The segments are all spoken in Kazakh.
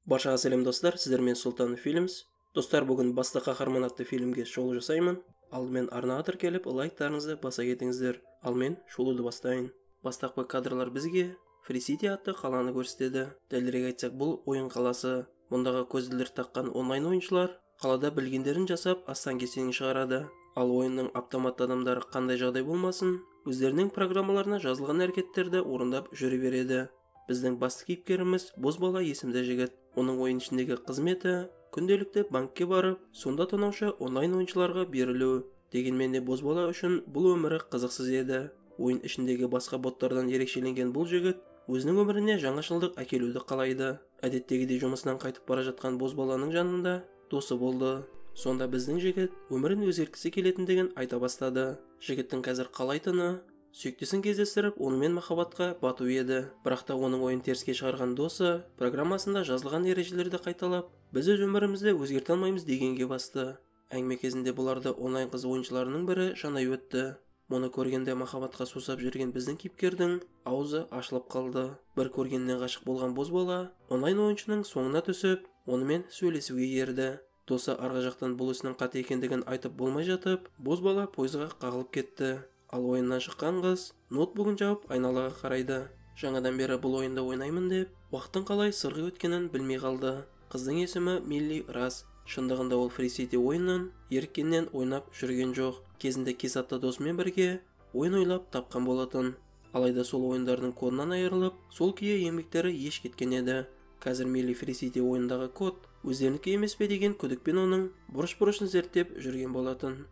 Баршаға сәлем достар, сіздермен Сұлтан Фильмс. Достар, бүгін басты қаһарман атты фильмге шолу жасаймын. Алдымен арнаға тіркеліп, лайктарыңызды баса кетіңіздер. Ал мен шолуды бастайын. Бастапқы кадрлар бізге Free City атты қаланы көрсетеді. Дәлірек айтсақ, бұл ойын қаласы. Мұндағы көзілдір таққан онлайн ойыншылар қалада білгендерін жасап, астан кестеңін шығарады. Ал ойынның автоматты адамдары қандай жағдай болмасын, өздерінің программаларына жазылған әрекеттерді орындап жүре береді. Біздің басты кейіпкеріміз Бозбала есімді жігіт. Оның ойын ішіндегі қызметі күнделікті банкке барып, сонда тонаушы онлайн ойыншыларға берілу. Дегенмен де Бозбала үшін бұл өмірі қызықсыз еді. Ойын ішіндегі басқа боттардан ерекшеленген бұл жігіт өзінің өміріне жаңашылдық әкелуді қалайды. Әдеттегідей жұмысынан қайтып бара жатқан Бозбаланың жанында досы болды. Сонда біздің жігіт өмірін өзгерткісі келетіндігін айта бастады. Жігіттің қазір қалайтыны сүйіктісін кездестіріп, онымен махаббатқа бату еді. Бірақ та оның ойын теріске шығарған досы программасында жазылған ережелерді қайталап, біз өз өмірімізді өзгерте алмаймыз дегенге басты. Әңгіме кезінде бұларды онлайн қыз ойыншыларының бірі жанай өтті. Мұны көргенде махаббатқа сусап жүрген біздің кейіпкердің аузы ашылып қалды. Бір көргеннен ғашық болған Бозбала онлайн ойыншының соңына түсіп, онымен сөйлесуге ерді. Досы арғы жақтан бұл ісінің қате екендігін айтып болмай жатып, Бозбала пойызға қағылып кетті. Ал ойыннан шыққан қыз ноутбугын жауып айналаға қарайды. Жаңадан бері бұл ойында ойнаймын деп, уақыттың қалай сырғи өткенін білмей қалды. Қыздың есімі Милли рас. Шындығында ол Free City ойынын еріккеннен ойнап жүрген жоқ. Кезінде Кис атты досымен бірге ойын ойлап тапқан болатын. Алайда сол ойындардың кодынан айырылып, сол күйі еңбектері еш кеткен еді. Қазір Милли Free City ойындағы код өздерінікі емес пе деген күдікпен оның бұрыш-бұрышын зерттеп жүрген болатын.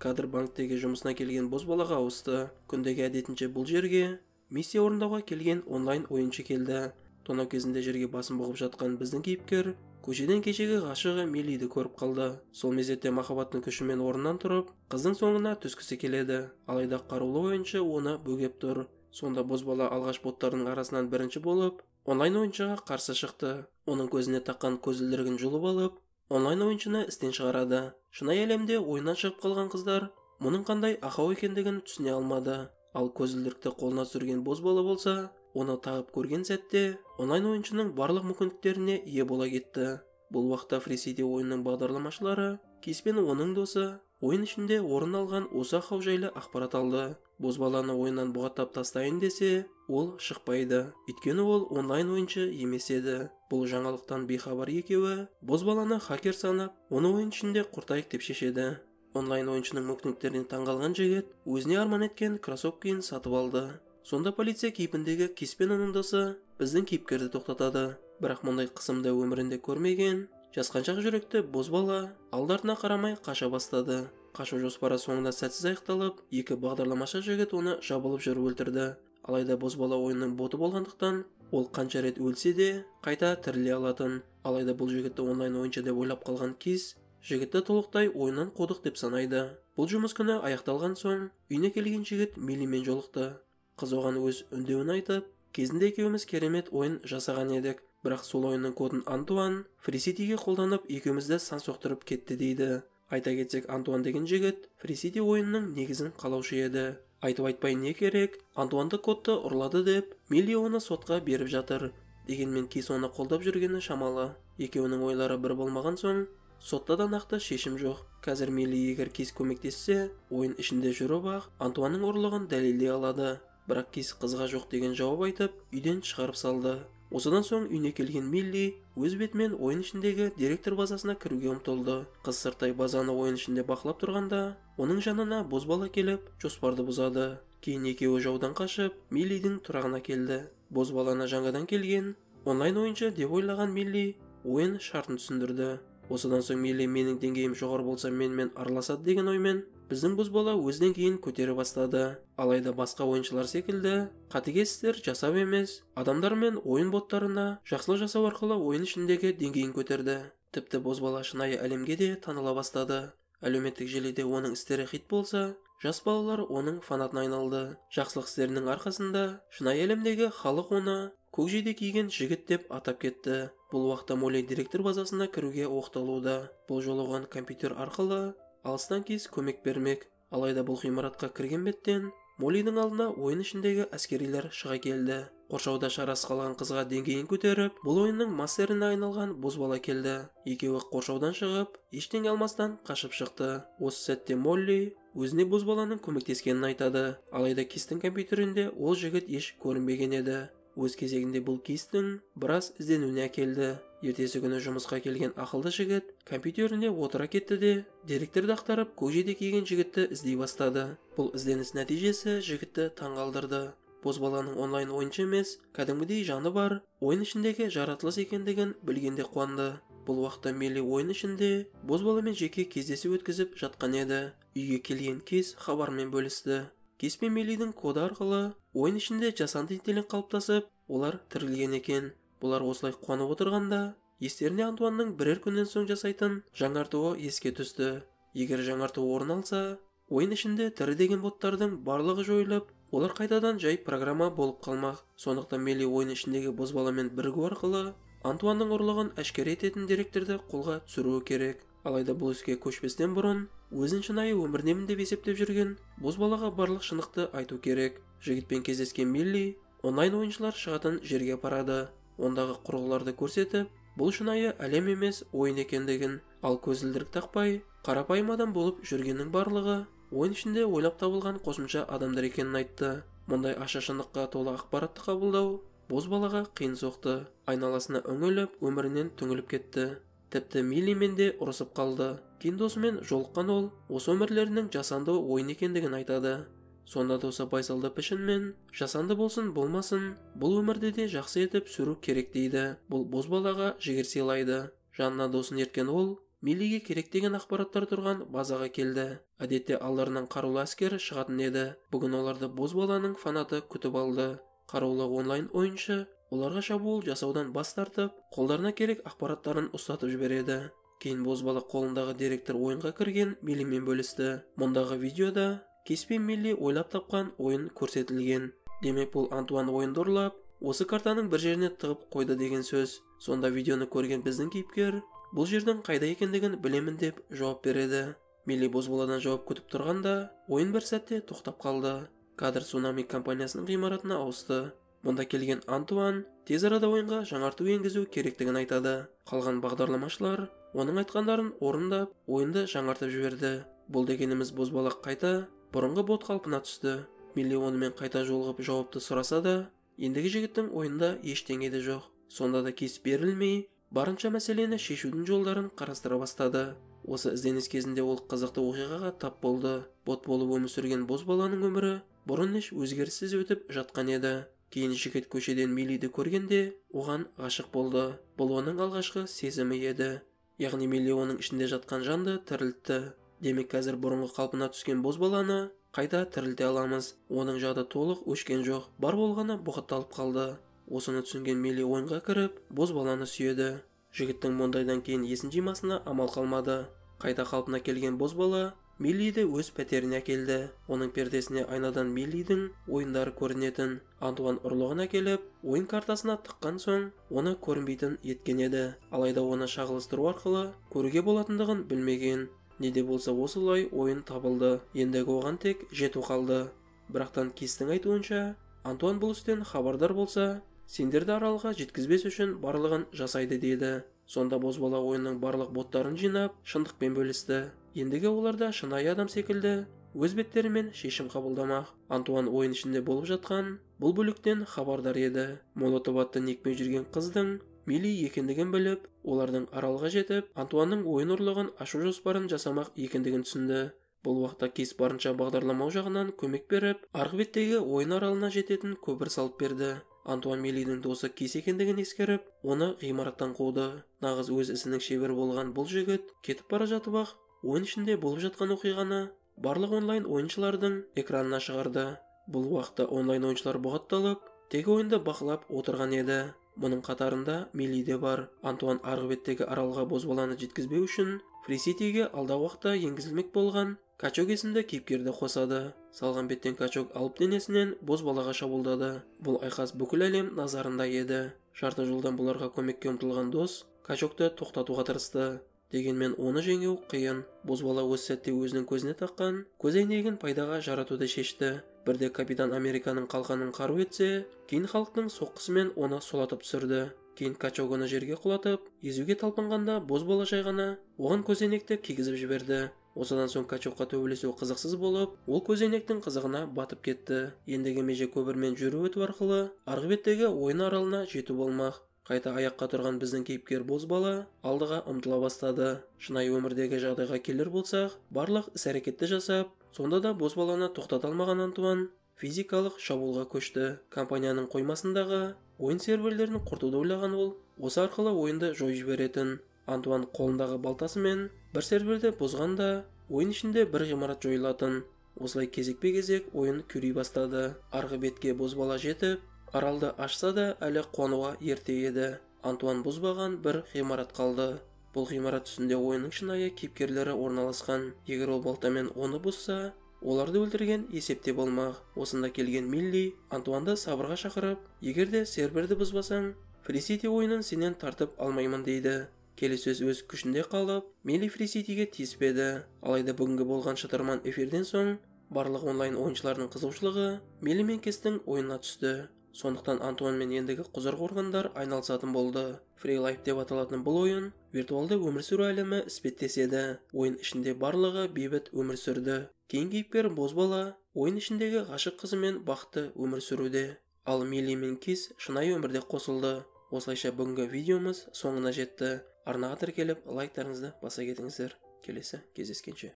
Кадр банктегі жұмысына келген Бозбалаға ауысты. Күндегі әдетінше бұл жерге миссия орындауға келген онлайн ойыншы келді. Тонау кезінде жерге басын бұғып жатқан біздің кейіпкер көшеден кешегі ғашығы Милиді көріп қалды. Сол мезетте махаббаттың күшімен орнынан тұрып, қыздың соңына түскісі келеді. Алайда қарулы ойыншы оны бөгеп тұр. Сонда Бозбала алғаш боттардың арасынан бірінші болып, онлайн ойыншыға қарсы шықты. Оның көзіне таққан көзілдірігін жұлып алып, онлайн ойыншыны істен шығарады. Шынайы әлемде ойыннан шығып қалған қыздар мұның қандай ақау екендігін түсіне алмады. Ал көзілдірікті қолына түсірген Бозбала болса, оны тағып көрген сәтте онлайн ойыншының барлық мүмкіндіктеріне ие бола кетті. Бұл уақытта Free City ойынның бағдарламашылары Кис пен оның досы ойын ішінде орын алған осы ақау жайлы ақпарат алды. Бозбаланы ойыннан бұғаттап тастайын десе, ол шықпайды. Өйткені ол онлайн ойыншы емес еді. Бұл жаңалықтан бейхабар екеуі Бозбаланы хакер санап, оны ойын ішінде құртайық деп шешеді. Онлайн ойыншының мүмкіндіктеріне таңғалған жігіт өзіне арман еткен кроссовкиін сатып алды. Сонда полиция кейпіндегі Кис пен оның досы біздің кейіпкерді тоқтатады. Бірақ мұндай қысымды өмірінде көрмеген жасқаншақ жүректі Бозбала алды-артына қарамай қаша бастады. Қашу жоспары соңында сәтсіз аяқталып, екі бағдарламашы жігіт оны жабылып жүріп өлтірді. Алайда Бозбала ойынның боты болғандықтан, ол қанша рет өлсе де қайта тіріле алатын. Алайда бұл жігітті онлайн ойыншы деп ойлап қалған Кис жігітті толықтай ойыннан қудық деп санайды. Бұл жұмыс күні аяқталған соң, үйіне келген жігіт Милимен жолықты. Қыз оған өз үндеуін айтып, кезінде екеуміз керемет ойын жасаған едік, бірақ сол ойынның кодын Антуан Free Cityге қолданып екеумізді сан соқтырып кетті дейді. Айта кетсек, Антуан деген жігіт Free City ойынның негізін қалаушы еді. Айтып айтпай не керек, Антуанды кодты ұрлады деп, Милли оны сотқа беріп жатыр. Дегенмен Кис оны қолдап жүргені шамалы. Екеуінің ойлары бір болмаған соң, сотта да нақты шешім жоқ. Қазір Милли егер Кис көмектессе, ойын ішінде жүріп ақ Антуанның ұрлығын дәлелдей алады. Бірақ Кис қызға жоқ деген жауап айтып, үйден шығарып салды. Осыдан соң үйіне келген Милли өз бетімен ойын ішіндегі директор базасына кіруге ұмтылды. Қыз сырттай базаны ойын ішінде бақылап тұрғанда, оның жанына Бозбала келіп, жоспарды бұзады. Кейін екеуі жаудан қашып, Миллидің тұрағына келді. Бозбаланы жаңадан келген онлайн ойыншы деп ойлаған Милли ойын шартын түсіндірді. Осыдан соң Милли менің деңгейім жоғары болса менімен араласады деген оймен біздің Бозбала өз деңгейін көтере бастады. Алайда басқа ойыншылар секілді қатыгез істер жасап емес, адамдар мен ойын боттарына жақсылық жасау арқылы ойын ішіндегі деңгейін көтерді. Тіпті Бозбала шынайы әлемге де таныла бастады. Әлеуметтік желіде оның істері хит болса, жас балалар оның фанатына айналды. Жақсылық істерінің арқасында шынайы әлемдегі халық оны көкжиде киген жігіт деп атап кетті. Бұл уақытта Молли директор базасына кіруге оқталуда. Бұл жолы оған компьютер арқылы алыстан Кис көмек бермек. Алайда бұл ғимаратқа кірген беттен Моллидің алдына ойын ішіндегі әскерилер шыға келді. қоршауда шарасы қалған қызға деңгейін көтеріп, бұл ойынның мастеріне айналған бозбала келді. Екеуі қоршаудан шығып, ештеңе алмастан қашып шықты. Осы сәтте Молли өзіне бозбаланың көмектескенін айтады. Алайда Кистің компьютерінде ол жігіт еш көрінбеген еді. Өз кезегінде бұл Кистің біраз ізденуіне әкелді. Ертесі күні жұмысқа келген ақылды жігіт компьютеріне отыра кетті де, деректерді ақтарып көкжиде киген жігітті іздей бастады. Бұл ізденіс нәтижесі жігітті таңғалдырды. Бозбаланың онлайн ойыншы емес, кәдімгідей жаны бар, ойын ішіндегі жаратылыс екендігін білгенде қуанды. Бұл уақытта Милли ойын ішінде бозбаламен жеке кездесу өткізіп жатқан еді. Үйге келген Кис хабармен бөлісті. Кис пен Миллидің коды арқылы ойын ішінде жасанды интеллект қалыптасып, олар тірілген екен. Бұлар осылай қуанып отырғанда, естеріне Антуанның бірер күннен соң жасайтын жаңартуы еске түсті. Егер жаңарту орын алса, ойын ішінде тірі деген боттардың барлығы жойылып, олар қайтадан жай программа болып қалмақ. Сондықтан Милли ойын ішіндегі бозбаламен бірігу арқылы Антуанның ұрлығын әшкере ететін деректерді қолға түсіруі керек. Алайда бұл іске көшпестен бұрын, өзін шынайы өмірдемін деп есептеп жүрген бозбалаға барлық шындықты айту керек. Жігітпен кездескен Милли онлайн ойыншылар шығатын жерге апарады. Ондағы құрылғыларды көрсетіп, бұл шынайы әлем емес ойын екендігін, ал көзілдірік тақпай, қарапайым адам болып жүргеннің барлығы ойын ішінде ойлап табылған қосымша адамдар екенін айтты. Мұндай аша шындыққа толы ақпаратты қабылдау бозбалаға қиын соқты. Айналасына үңіліп, өмірінен түңіліп кетті. Тіпті Миллимен де ұрысып қалды. Кейін досымен жолыққан ол, осы өмірлерінің жасанды ойын екендігін айтады. Сонда досы байсалды пішінмен, жасанды болсын болмасын, бұл өмірді де жақсы етіп сүру керек дейді. Бұл бозбалаға жігер сыйлайды. Жанына досын ерткен ол, Миллиге керек деген ақпараттар тұрған базаға келді. Әдетте алдарынан қарулы әскер шығатын еді. Бүгін оларды бозбаланың фанаты күтіп алды. Қарулы онлайн ойыншы оларға шабуыл жасаудан бас тартып, қолдарына керек ақпараттарын ұстатып жібереді. Кейін бозбала қолындағы деректер ойынға кірген Миллимен бөлісті. Мұндағы видеода Кис пен Милли ойлап тапқан ойын көрсетілген. Демек бұл Антуан ойынды ұрлап, осы картаның бір жеріне тығып қойды деген сөз. Сонда видеоны көрген біздің кейіпкер бұл жердің қайда екендігін білемін деп жауап береді. Милли бозбаладан жауап күтіп тұрғанда, ойын бір сәтте тоқтап қалды. Кадр Цунами компаниясының ғимаратына ауысты. Мұнда келген Антуан тез арада ойынға жаңарту енгізу керектігін айтады. Қалған бағдарламашылар оның айтқандарын орындап, ойынды жаңартып жіберді. Бұл дегеніміз бозбала қайта бұрынғы бот қалпына түсті. Милли онымен қайта жолығып жауапты сұраса да, ендігі жігіттің ойында ештеңе де жоқ. Сонда да Кис берілмей, барынша мәселені шешудің жолдарын қарастыра бастады. Осы ізденіс кезінде ол қызықты оқиғаға тап болды. Бот болып өмір сүрген бозбаланың өмірі бұрын еш өзгеріссіз өтіп жатқан еді. Кейін жігіт көшеден Миллиді көргенде оған ғашық болды. Бұл оның алғашқы сезімі еді. Яғни Милли оның ішінде жатқан жанды тірілтті. Демек қазір бұрынғы қалпына түскен бозбаланы қайта тірілте аламыз. Оның жады толық өшкен жоқ, бар болғаны бұғатталып қалды. Осыны түсінген Милли ойынға кіріп, бозбаланы сүйеді. Жігіттің мұндайдан кейін есін жимасына амал қалмады. Қайта қалпына келген бозбала Миллиді өз пәтеріне әкелді. Оның пердесіне айнадан Миллидің ойындары көрінетін. Антуан ұрлығын әкеліп, ойын картасына тыққан соң, оны көрінбейтін еткен еді. Алайда оны шағылыстыру арқылы көруге болатындығын білмеген. Неде болса осылай ойын табылды. Ендігі оған тек жету қалды. Бірақтан Кистің айтуынша, Антуан бұл істен хабардар болса, сендерді аралға жеткізбес үшін барлығын жасайды дейді. Сонда бозбала ойынның барлық боттарын жинап, шындықпен бөлісті. Ендігі оларда шынайы адам секілді өз беттерімен шешім қабылдамақ. Антуан ойын ішінде болып жатқан бұл бүліктен хабардар еді. Молотов атты никпен жүрген қыздың Милли екендігін біліп, олардың аралға жетіп, Антуанның ойын ұрлығын ашу жоспарын жасамақ екендігін түсінді. Бұл уақытта Кис барынша бағдарламау жағынан көмек беріп, арғы беттегі ойын аралына жететін көпір салып берді. Антуан Миллидің досы Кис екендігін ескеріп, оны ғимараттан қуды. Нағыз өз ісінің шебер болған бұл жігіт кетіп бара жатып ақ, ойын ішінде болып жатқан оқиғаны барлық онлайн ойыншылардың экранына шығарды. Бұл уақытта онлайн ойыншылар бұғатталып, тек ойынды бақылап отырған еді. Мұның қатарында Милли де бар. Антуан арғы беттегі аралға бозбаланы жеткізбеу үшін Фриситиге алда уақытта енгізілмек болған Качок есімді кейіпкерді қосады. Салған беттен Качок алып денесінен бозбалаға шабуылдады. Бұл айқас бүкіл әлем назарында еді. Жарты жолдан бұларға көмекке ұмтылған дос Качокты тоқтатуға тырысты. Дегенмен оны жеңу қиын. Бозбала өз сәтте өзінің көзіне таққан көз әйнегін пайдаға жаратуды шешті. Бірде Капитан Американың қалқанын қару етсе, кейін халықтың соққысымен оны сұлатып түсірді. Кейін Качогоны жерге құлатып, езуге талпынғанда бозбала жай ғана оған көзәйнекті кигізіп жіберді. Осыдан соң Качокқа төбелесу қызықсыз болып, ол көзәйнектің қызығына батып кетті. Ендігі меже көпірмен жүру өту арқылы арғы беттегі ойын аралына жету болмақ. Қайта аяққа тұрған біздің кейіпкер бозбала алдыға ұмтыла бастады. Шынайы өмірдегі жағдайға келер болсақ, барлық іс-әрекетті жасап, сонда да бозбаланы тоқтата алмаған Антуан физикалық шабуылға көшті. Компанияның қоймасындағы ойын серверлерін құртуды ойлаған ол, осы арқылы ойынды жойып жіберетін. Антуан қолындағы балтасымен бір серверді бұзғанда, ойын ішінде бір ғимарат жойылатын. Осылай кезекпе-кезек ойын күйрей бастады. Арғы бетке бозбала жетіп, аралды ашса да әлі қонуға ерте еді. Антуан бұзбаған бір ғимарат қалды. Бұл ғимарат үстінде ойынның шынайы кейіпкерлері орналасқан. Егер ол балтамен оны бұзса, оларды өлтірген есепте болмақ. Осында келген Милли Антуанды сабырға шақырып, егерде серверді бұзбасаң, Фрисити ойынын сенен тартып алмаймын дейді. Келіссөз өз күшінде қалып, Милли Фриситиге тиіспеді. Алайда бүгінгі болған шытырман эфирден соң, барлық онлайн ойыншылардың қызығушылығы Милли мен Кестің ойынына түсті. Сондықтан Антуан мен ендігі құзыр органдар айналысатын болды. Free Life деп аталатын бұл ойын виртуалды өмір сүру әлемі іспеттеседі. Ойын ішінде барлығы бейбіт өмір сүрді. Кейін кейіпкер бозбала ойын ішіндегі ғашық қызымен бақытты өмір сүруде. Ал Милли мен Кис шынайы өмірде қосылды. Осылайша бүгінгі видеомыз соңына жетті. Арнаға тіркеліп лайктарыңызды баса кетіңіздер. Келесі кездескенше.